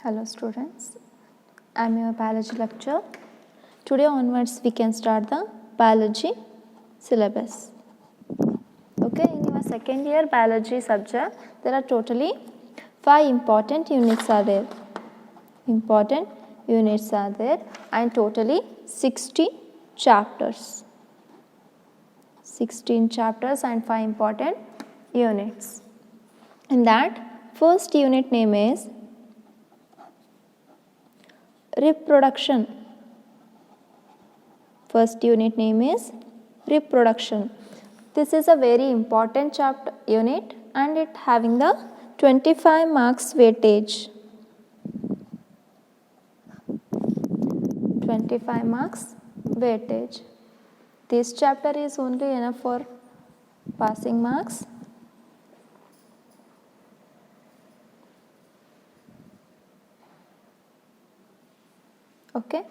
Hello students, I am your biology lecturer. Today onwards we can start the biology syllabus. Okay, in your second year biology subject there are totally 5 important units are there. And totally 60 chapters. 16 chapters and 5 important units. In that first unit name is reproduction. First unit name is reproduction. This is a very important chapter unit and it having the 25 marks weightage. 25 marks weightage. This chapter is only enough for passing marks. Okay.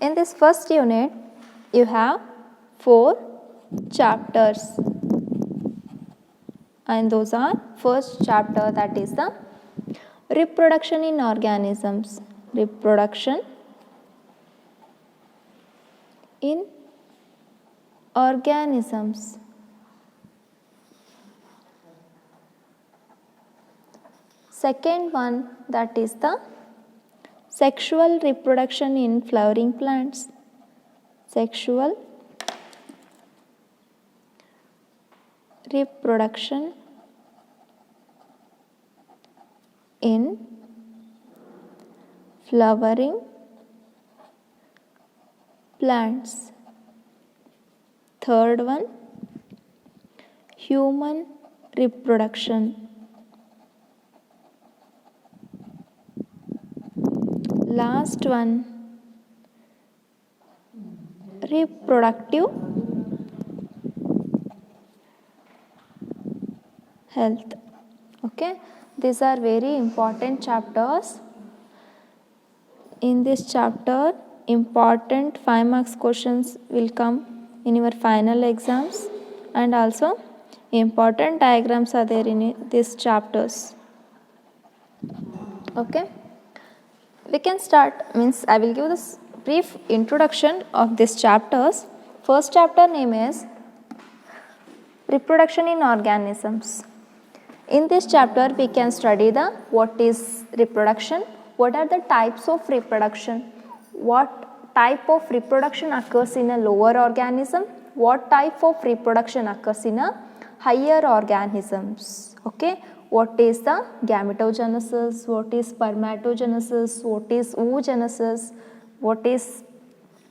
In this first unit, you have 4 chapters. And those are first chapter, that is the reproduction in organisms. Reproduction in organisms. Second one, that is the sexual reproduction in flowering plants. Sexual reproduction in flowering plants. Third one, human reproduction. Last one, reproductive health. Okay, these are very important chapters. In this chapter, important 5 marks questions will come in your final exams, and also important diagrams are there in these chapters. Okay, we can start, means I will give this brief introduction of these chapters. First chapter name is reproduction in organisms. In this chapter we can study the what is reproduction, what are the types of reproduction, what type of reproduction occurs in a lower organism, what type of reproduction occurs in a higher organisms. Okay, what is the gametogenesis, what is spermatogenesis, what is oogenesis, what is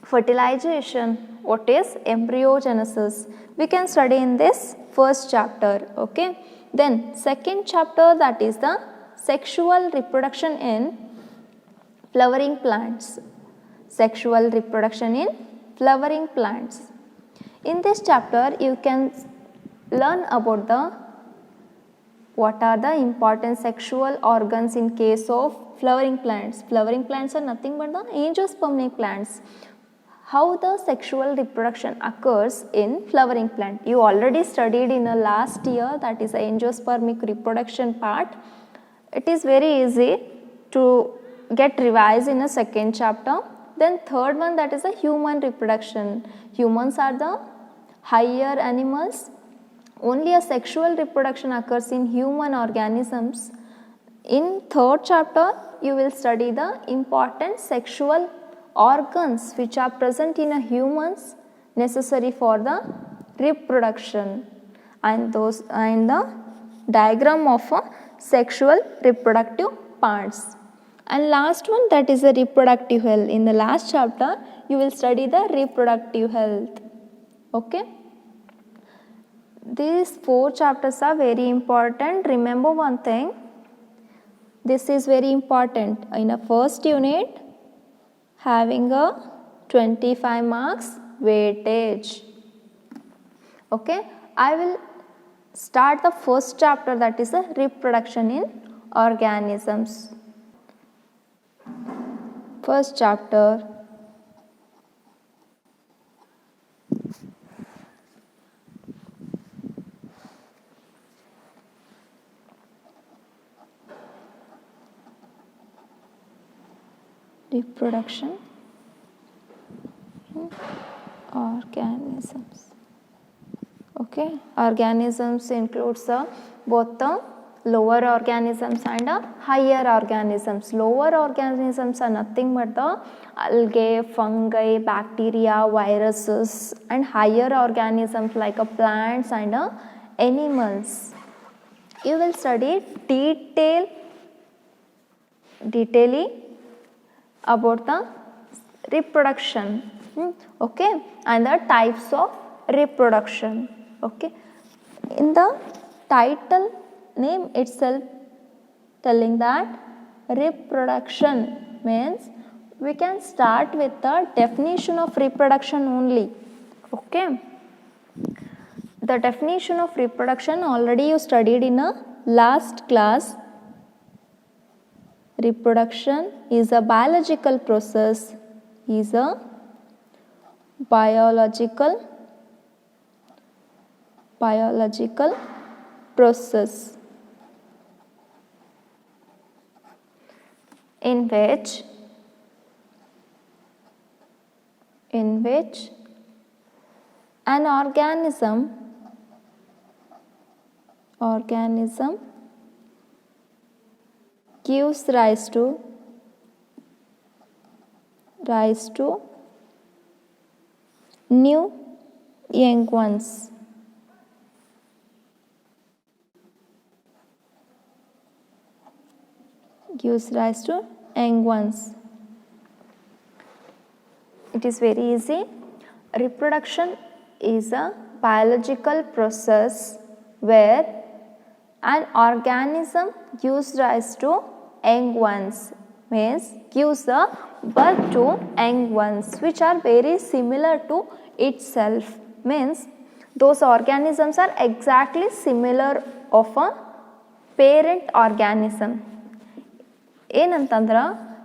fertilization, what is embryogenesis. We can study in this first chapter. Okay, then second chapter, that is the sexual reproduction in flowering plants. Sexual reproduction in flowering plants. In this chapter you can learn about the what are the important sexual organs in case of flowering plants. Flowering plants are nothing but the angiospermic plants. How the sexual reproduction occurs in flowering plant. You already studied in the last year, that is the angiospermic reproduction part. It is very easy to get revised in a second chapter. Then third one, that is a human reproduction. Humans are the higher animals. Only a sexual reproduction occurs in human organisms. In third chapter, you will study the important sexual organs which are present in a humans necessary for the reproduction, and those and the diagram of a sexual reproductive parts. And last one, that is the reproductive health. In the last chapter you will study the reproductive health. Okay, these 4 chapters are very important. Remember one thing, this is very important. In a first unit having a 25 marks weightage. Okay, I will start the first chapter, that is the reproduction in organisms. First chapter, reproduction in organisms. Okay, organisms includes both the lower organisms and higher organisms. Lower organisms are nothing but the algae, fungi, bacteria, viruses, and higher organisms like plants and animals. You will study detailing about the reproduction, okay, and the types of reproduction. Okay, in the title name itself telling that reproduction means we can start with the definition of reproduction only. Okay, the definition of reproduction already you studied in a last class. Reproduction is a biological process, is a biological process in which an organism gives rise to new young ones. Gives rise to young ones. It is very easy. Reproduction is a biological process where an organism gives rise to young ones, means gives birth to young ones which are very similar to itself, means those organisms are exactly similar of a parent organism. ಏನಂತಂದ್ರೆ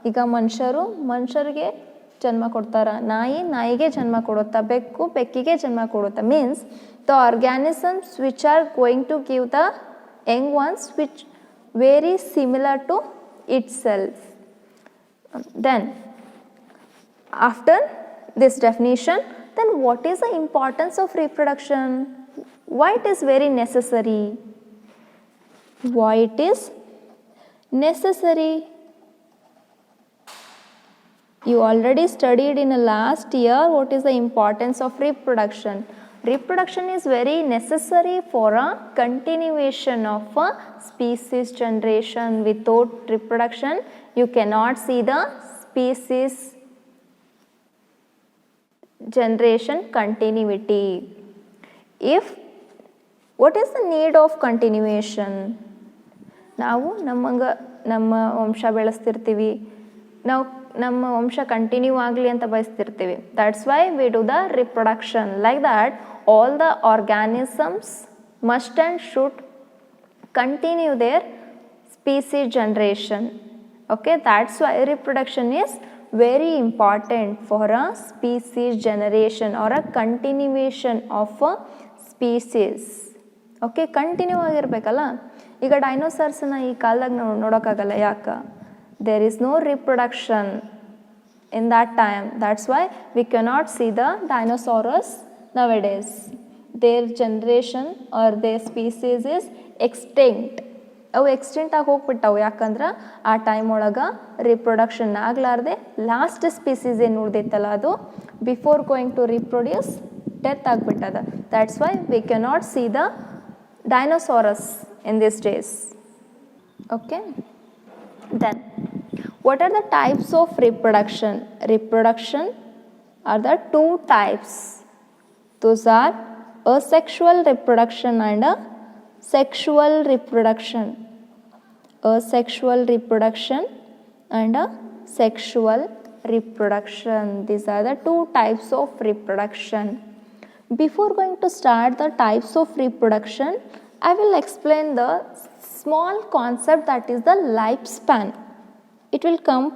ಈಗ ಮನುಷ್ಯರಿಗೆ ಜನ್ಮ ಕೊಡ್ತಾರ, ನಾಯಿಗೆ ಜನ್ಮ ಕೊಡುತ್ತಾ, ಬೆಕ್ಕಿಗೆ ಜನ್ಮ ಕೊಡುತ್ತಾ, means the organisms which are going to give the young ones which very similar to itself. Then after this definition, then what is the importance of reproduction? Why it is very necessary? Why it is necessary? You already studied in the last year what is the importance of reproduction. Reproduction is very necessary for a continuation of a species generation. Without reproduction, you cannot see the species generation continuity. What is the need of continuation? ನಾವು ನಮ್ಮ ವಂಶ ಬೆಳೆಸ್ತಿರ್ತೀವಿ, ನಾವು ನಮ್ಮ ವಂಶ continue ಆಗಲಿ ಅಂತ ಬಯಸ್ತಿರ್ತೀವಿ. That's why we do the reproduction. Like that all the organisms must and should continue their species generation. Okay, that's why reproduction is very important for a species generation or a continuation of a species. Okay, continue ಆಗಿರಬೇಕಲ್ಲ. ಈಗ ಡೈನೋಸಾರ್ಸನ್ನ ಈ ಕಾಲದಾಗ ನಾವು ನೋಡೋಕ್ಕಾಗಲ್ಲ. ಯಾಕೆ? there is no reproduction in that time. That's why we cannot see the dinosaurs nowadays. Their generation or their species is extinct. ಅವು extent ಆಗಿ ಹೋಗ್ಬಿಟ್ಟವು. ಯಾಕಂದ್ರೆ ಆ ಟೈಮ್ ಒಳಗೆ ರಿಪ್ರೊಡಕ್ಷನ್ ಆಗಲಾರ್ದೆ ಲಾಸ್ಟ್ ಸ್ಪೀಸೀಸ್ ಏನು ಉಳಿದಿತ್ತಲ್ಲ ಅದು before going to reproduce death ಆಗಿಬಿಟ್ಟದ. That's why we cannot see the dinosaurs in this days. Okay, then what are the types of reproduction? Reproduction are the two types. Those are asexual reproduction and a sexual reproduction. Asexual reproduction and a sexual reproduction. These are the two types of reproduction. Before going to start the types of reproduction, I will explain the small concept, that is the lifespan. It will come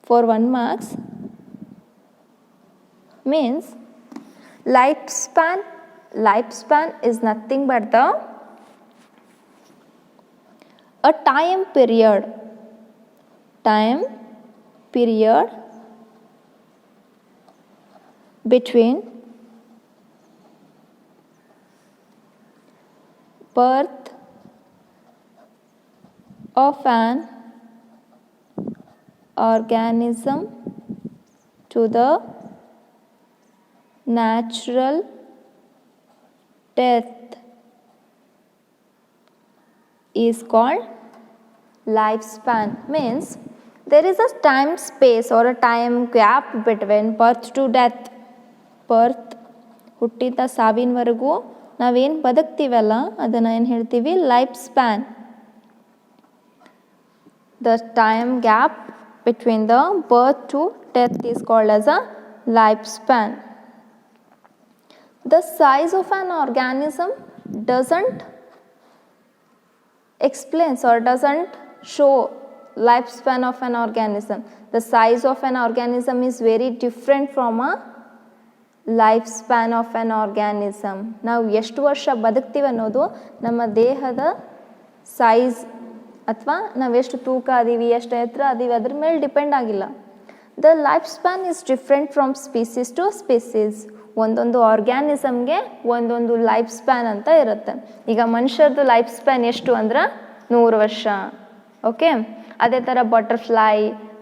for 1 marks. Means lifespan is nothing but a time period period between birth of an organism to the natural death is called lifespan. Means there is a time space or a time gap between birth to death. Birth ಹುಟ್ಟಿದ ಸಾವಿನವರೆಗೂ ನಾವೇನು ಬದುಕ್ತೀವಲ್ಲ ಅದನ್ನು ಏನು ಹೇಳ್ತೀವಿ, life span. The time gap between the birth to death is called as a life span. The size of an organism doesn't explains or doesn't show lifespan of an organism. The size of an organism is very different from a lifespan of an organism. ನಾವು ಎಷ್ಟು ವರ್ಷ ಬದುಕ್ತೀವಿ ಅನ್ನೋದು ನಮ್ಮ ದೇಹದ size ಅಥವಾ ನಾವೆಷ್ಟು ತೂಕ ಅದೀವಿ, ಎಷ್ಟು ಎತ್ತರ ಅದೀವಿ ಅದ್ರ ಮೇಲೆ ಡಿಪೆಂಡ್ ಆಗಿಲ್ಲ. The life span is different from species to species. ಒಂದೊಂದು ಆರ್ಗ್ಯಾನಿಸಮ್ಗೆ ಒಂದೊಂದು ಲೈಫ್ ಸ್ಪ್ಯಾನ್ ಅಂತ ಇರುತ್ತೆ. ಈಗ ಮನುಷ್ಯರದು ಲೈಫ್ ಸ್ಪ್ಯಾನ್ ಎಷ್ಟು ಅಂದ್ರೆ 100 ವರ್ಷ. ಓಕೆ, ಅದೇ ಥರ ಬಟರ್ಫ್ಲೈ,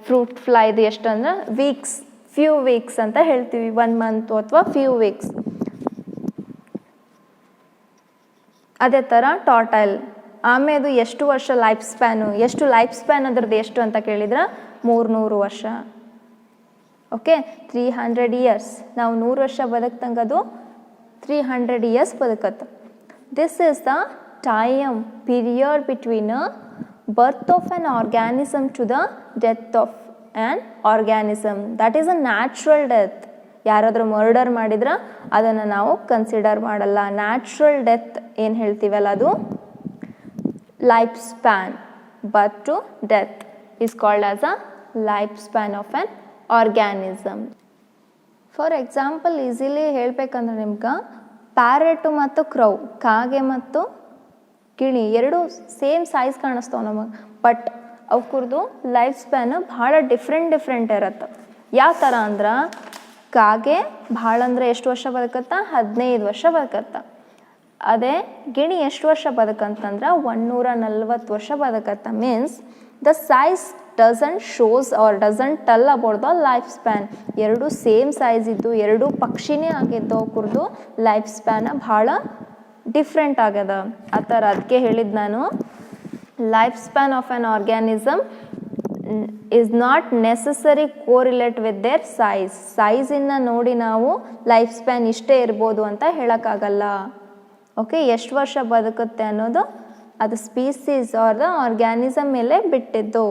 ಫ್ರೂಟ್ ಫ್ಲೈದು ಎಷ್ಟು ಅಂದ್ರೆ ವೀಕ್ಸ್, ಫ್ಯೂ ವೀಕ್ಸ್ ಅಂತ ಹೇಳ್ತೀವಿ, 1 ಮಂತು ಅಥವಾ ಫ್ಯೂ ವೀಕ್ಸ್. ಅದೇ ಥರ ಟಾಟೈಲ್ ಆಮೇದು ಎಷ್ಟು ವರ್ಷ ಲೈಫ್ ಸ್ಪ್ಯಾನು, ಎಷ್ಟು ಲೈಫ್ ಸ್ಪ್ಯಾನ್ ಅದ್ರದ್ದು ಎಷ್ಟು ಅಂತ ಕೇಳಿದ್ರೆ 300 ವರ್ಷ. Okay, 300 years. ನಾವು 100 ವರ್ಷ ಬದುಕ್ತಂಗೆ ಅದು 300 ಇಯರ್ಸ್ ಬದುಕತ್ತೆ. This is the time period between birth of an organism to the death of an organism. That is a natural death. ಯಾರಾದರೂ ಮರ್ಡರ್ ಮಾಡಿದ್ರೆ ಅದನ್ನು ನಾವು ಕನ್ಸಿಡರ್ ಮಾಡಲ್ಲ. ನ್ಯಾಚುರಲ್ ಡೆತ್ ಏನು ಹೇಳ್ತೀವಲ್ಲ ಅದು life span. Birth to death is called as a life span of an organism. For example easily ಹೇಳಬೇಕಂದ್ರೆ ನಿಮ್ಗೆ ಪ್ಯಾರೆಟು ಮತ್ತು ಕ್ರೌ, ಕಾಗೆ ಮತ್ತು ಗಿಣಿ ಎರಡು ಸೇಮ್ ಸೈಜ್ ಕಾಣಿಸ್ತಾವೆ ನಮಗೆ, ಬಟ್ ಅವ್ರದ್ದು ಲೈಫ್ ಸ್ಪ್ಯಾನ್ ಭಾಳ ಡಿಫ್ರೆಂಟ್ ಇರತ್ತೆ. ಯಾವ ಥರ ಅಂದ್ರೆ ಕಾಗೆ ಭಾಳ ಅಂದರೆ ಎಷ್ಟು ವರ್ಷ ಬದುಕತ್ತ, 15 ವರ್ಷ ಬದುಕತ್ತ. ಅದೇ ಗಿಣಿ ಎಷ್ಟು ವರ್ಷ ಬದುಕಂತಂದ್ರೆ 140 ವರ್ಷ ಬದುಕತ್ತ. Means the size doesn't shows or doesn't tell about the life span. ಎರಡು ಸೇಮ್ ಸೈಜ್ ಇದ್ದು, ಎರಡು ಪಕ್ಷಿನೇ ಆಗಿದ್ದು, ಅವ್ರದ್ದು ಲೈಫ್ ಸ್ಪ್ಯಾನ್ ಭಾಳ ಡಿಫ್ರೆಂಟ್ ಆಗ್ಯದ. ಆ ಥರ ಅದಕ್ಕೆ ಹೇಳಿದ್ದು ನಾನು, life span of an organism is not necessary correlate with their size. ಸೈಜಿನ ನೋಡಿ ನಾವು ಲೈಫ್ ಸ್ಪ್ಯಾನ್ ಇಷ್ಟೇ ಇರ್ಬೋದು ಅಂತ ಹೇಳೋಕ್ಕಾಗಲ್ಲ. ಓಕೆ, ಎಷ್ಟು ವರ್ಷ ಬದುಕುತ್ತೆ ಅನ್ನೋದು ಅದು ಸ್ಪೀಸೀಸ್ ಆರ್ ದ ಆರ್ಗ್ಯಾನಿಸಮ್ ಮೇಲೆ ಬಿಟ್ಟಿದ್ದು.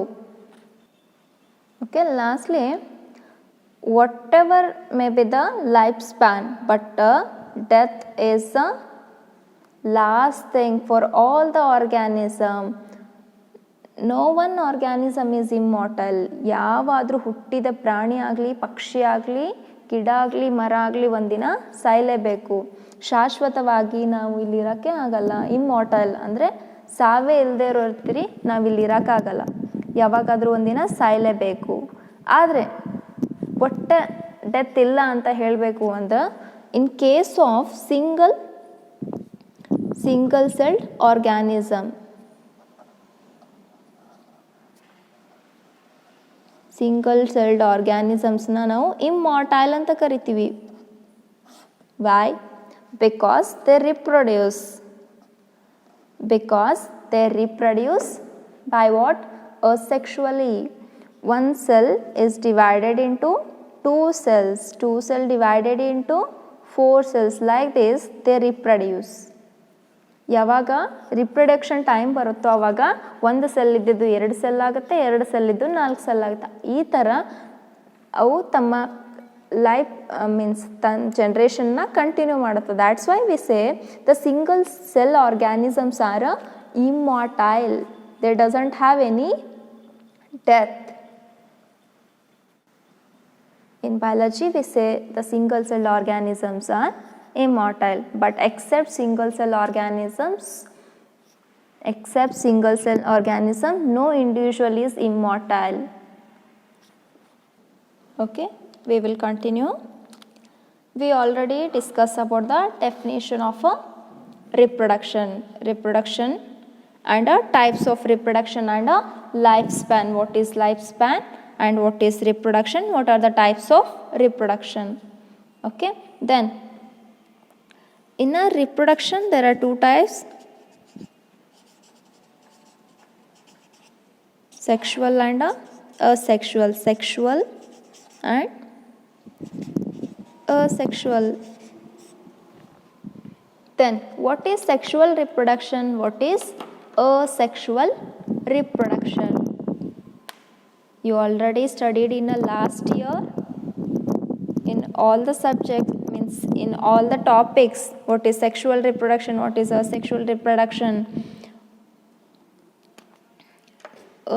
Okay, lastly what ever may be the life span, but death is a last thing for all the organism. No one organism is immortal. ಯಾವಾದರೂ ಹುಟ್ಟಿದ ಪ್ರಾಣಿ ಆಗಲಿ, ಪಕ್ಷಿ ಆಗಲಿ, ಗಿಡ ಆಗಲಿ, ಮರ ಆಗಲಿ ಒಂದಿನ ಸಾಯಲೇಬೇಕು. ಶಾಶ್ವತವಾಗಿ ನಾವು ಇಲ್ಲಿ ಇರೋಕ್ಕೆ ಆಗಲ್ಲ. ಇಮ್ಮಾರ್ಟಲ್ ಅಂದರೆ ಸಾವೇ ಇಲ್ಲದೆ ಇರ್ತೀರಿ, ನಾವಿಲ್ಲಿ ಇರೋಕ್ಕಾಗಲ್ಲ, ಯಾವಾಗಾದರೂ ಒಂದಿನ ಸಾಯಲೇಬೇಕು. ಆದರೆ ಒಟ್ಟೆ ಡೆತ್ ಇಲ್ಲ ಅಂತ ಹೇಳಬೇಕು ಅಂದ್ರೆ in case of single celled organism. Single celled ಆರ್ಗ್ಯಾನಿಸಮ್ಸ್ನ ನಾವು ಇಮ್ಮಾರ್ಟೈಲ್ ಅಂತ ಕರಿತೀವಿ. Why? Because they reproduce by what? asexually. One cell is divided into 2 cells, 2 cells divided into 4 cells. Like this they reproduce. ಯಾವಾಗ reproduction time ಬರುತ್ತೋ ಆವಾಗ 1 cell ಇದ್ದಿದ್ದು 2 cell ಆಗುತ್ತೆ, 2 cell ಇದ್ದು 4 ಸೆಲ್ ಆಗುತ್ತೆ. ಈ ಥರ ಅವು ತಮ್ಮ ಲೈಫ್ ಮೀನ್ಸ್ ತನ್ನ ಜನ್ರೇಷನ್ನ ಕಂಟಿನ್ಯೂ ಮಾಡುತ್ತೆ. That's why we say the single cell organisms are immortal. They doesn't have any death. In biology we say the single cell organisms are immortal, but except single cell organism no individual is immortal. Okay, we will continue. We already discussed about the definition of a reproduction and types of reproduction and a lifespan. What is lifespan and what is reproduction? What are the types of reproduction? Okay, then in a reproduction there are two types: sexual and asexual. Sexual and asexual. Then what is sexual reproduction? What is asexual reproduction? You already studied in the last year in all the subjects, means in all the topics, what is sexual reproduction, what is asexual reproduction.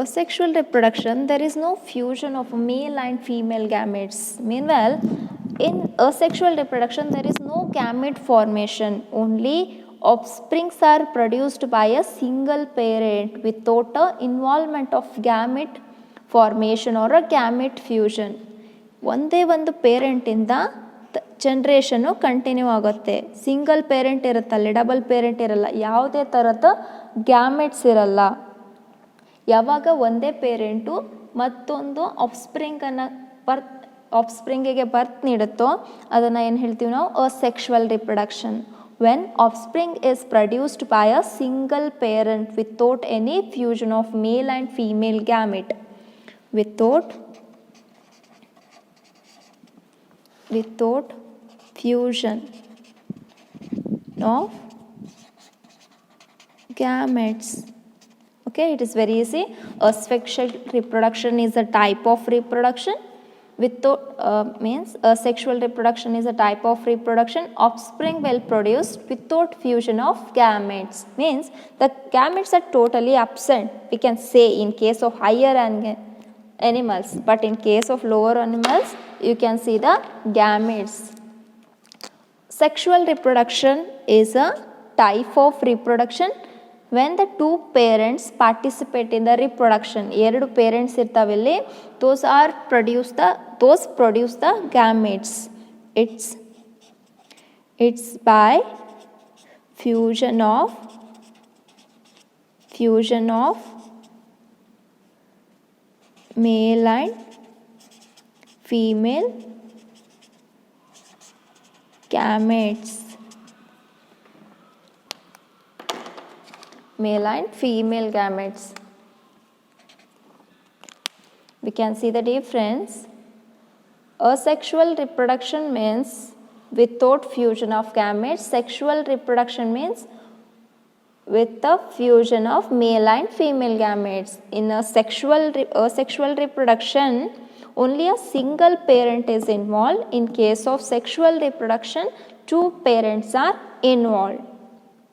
Asexual reproduction, there is no fusion of male and female gametes. Meanwhile, in asexual reproduction, there is no gamete formation. Only offsprings are produced by a single parent without a involvement of gamete formation or a gamete fusion. ಒಂದೇ ಒಂದು ಪೇರೆಂಟಿಂದ generation continue ಆಗುತ್ತೆ. Single parent ಇರುತ್ತಲ್ಲಿ, double parent ಇರಲ್ಲ, ಯಾವುದೇ ಥರದ gametes ಇರಲ್ಲ. ಯಾವಾಗ ಒಂದೇ parent ಮತ್ತೊಂದು ಆಫ್ಸ್ಪ್ರಿಂಗಿಗೆ ಬರ್ತ್ ನೀಡುತ್ತೋ ಅದನ್ನು ಏನು ಹೇಳ್ತೀವಿ ನಾವು? Asexual reproduction. When offspring is produced by a single parent without any fusion of male and female gamete. without fusion of gametes. Okay, it is very easy. Asexual reproduction is a type of reproduction. Means asexual reproduction is a type of reproduction. Offspring will produce without fusion of gametes. Means the gametes are totally absent, we can say, in case of higher animals, but in case of lower animals you can see the gametes. Sexual reproduction is a type of reproduction when the two parents participate in the reproduction. ಎರಡು parents ಇರ್ತಾವಿಲ್ಲಿ, those produce the gametes. It's by fusion of male and female gametes. Male and female gametes. We can see the difference. Asexual reproduction means without fusion of gametes. Sexual reproduction means with the fusion of male and female gametes. In a asexual reproduction, only a single parent is involved. In case of sexual reproduction, two parents are involved.